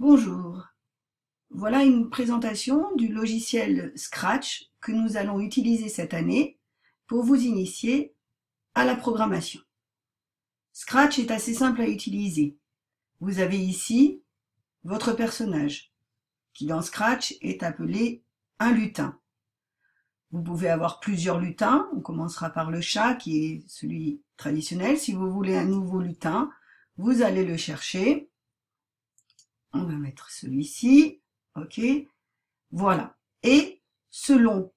Bonjour, voilà une présentation du logiciel Scratch que nous allons utiliser cette année pour vous initier à la programmation. Scratch est assez simple à utiliser. Vous avez ici votre personnage, qui dans Scratch est appelé un lutin. Vous pouvez avoir plusieurs lutins, on commencera par le chat qui est celui traditionnel. Si vous voulez un nouveau lutin, vous allez le chercher. On va mettre celui-ci, ok, voilà. Et selon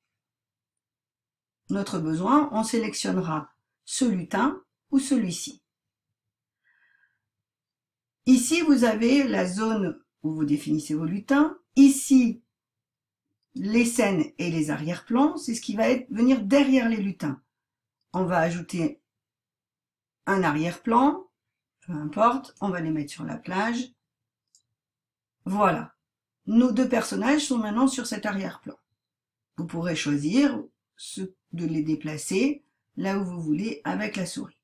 notre besoin, on sélectionnera ce lutin ou celui-ci. Ici, vous avez la zone où vous définissez vos lutins. Ici, les scènes et les arrière-plans, c'est ce qui va venir derrière les lutins. On va ajouter un arrière-plan, peu importe, on va les mettre sur la plage. Voilà, nos deux personnages sont maintenant sur cet arrière-plan. Vous pourrez choisir de les déplacer là où vous voulez avec la souris.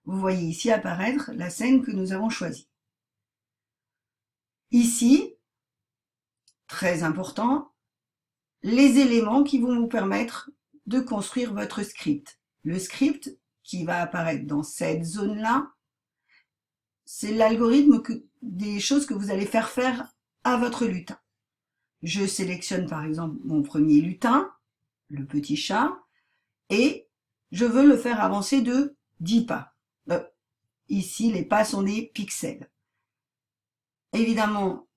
Vous voyez ici apparaître la scène que nous avons choisie. Ici, très important, les éléments qui vont vous permettre de construire votre script. Le script qui va apparaître dans cette zone-là, c'est l'algorithme des choses que vous allez faire à votre lutin. Je sélectionne par exemple mon premier lutin, le petit chat, et je veux le faire avancer de 10 pas. Ici, les pas sont des pixels. Évidemment,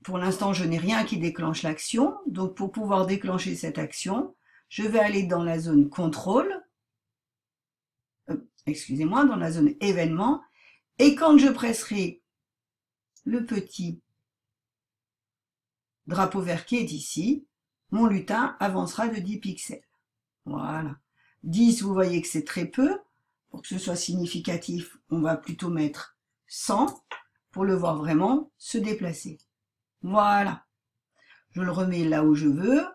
pour l'instant, je n'ai rien qui déclenche l'action. Donc, pour pouvoir déclencher cette action, je vais aller dans la zone contrôle, excusez-moi, dans la zone événement. Et quand je presserai le petit drapeau vert qui est ici, mon lutin avancera de 10 pixels. Voilà. 10, vous voyez que c'est très peu. Pour que ce soit significatif, on va plutôt mettre 100 pour le voir vraiment se déplacer. Voilà. Je le remets là où je veux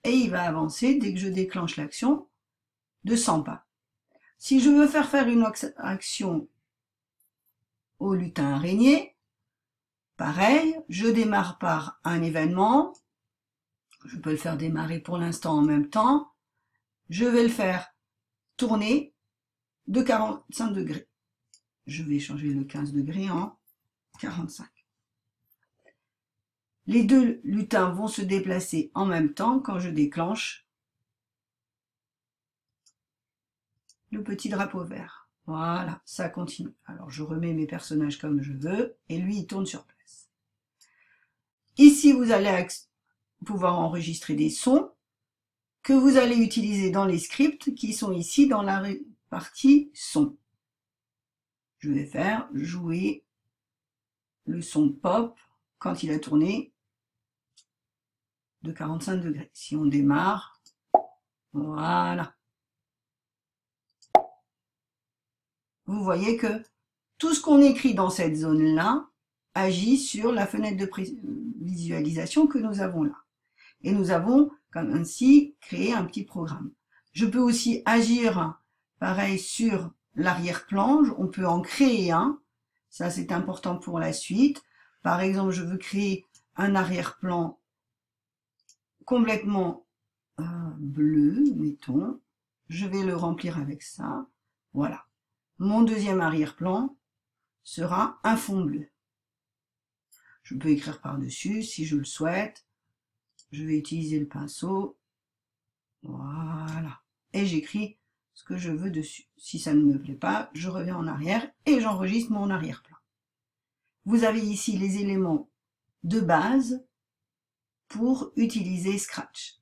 et il va avancer dès que je déclenche l'action de 100 pas. Si je veux faire une action au lutin araignée, pareil, je démarre par un événement. Je peux le faire démarrer pour l'instant en même temps. Je vais le faire tourner de 45 degrés. Je vais changer le 15 degrés en 45. Les deux lutins vont se déplacer en même temps quand je déclenche le petit drapeau vert. Voilà, ça continue. Alors je remets mes personnages comme je veux et lui il tourne sur place. Ici vous allez pouvoir enregistrer des sons que vous allez utiliser dans les scripts qui sont ici dans la partie son. Je vais faire jouer le son pop quand il a tourné de 45 degrés. Si on démarre, voilà. Vous voyez que tout ce qu'on écrit dans cette zone-là agit sur la fenêtre de visualisation que nous avons là. Et nous avons comme ainsi créé un petit programme. Je peux aussi agir pareil sur l'arrière-plan, on peut en créer un, ça c'est important pour la suite. Par exemple, je veux créer un arrière-plan complètement bleu, mettons, je vais le remplir avec ça, voilà. Mon deuxième arrière-plan sera un fond bleu. Je peux écrire par-dessus si je le souhaite. Je vais utiliser le pinceau. Voilà. Et j'écris ce que je veux dessus. Si ça ne me plaît pas, je reviens en arrière et j'enregistre mon arrière-plan. Vous avez ici les éléments de base pour utiliser Scratch.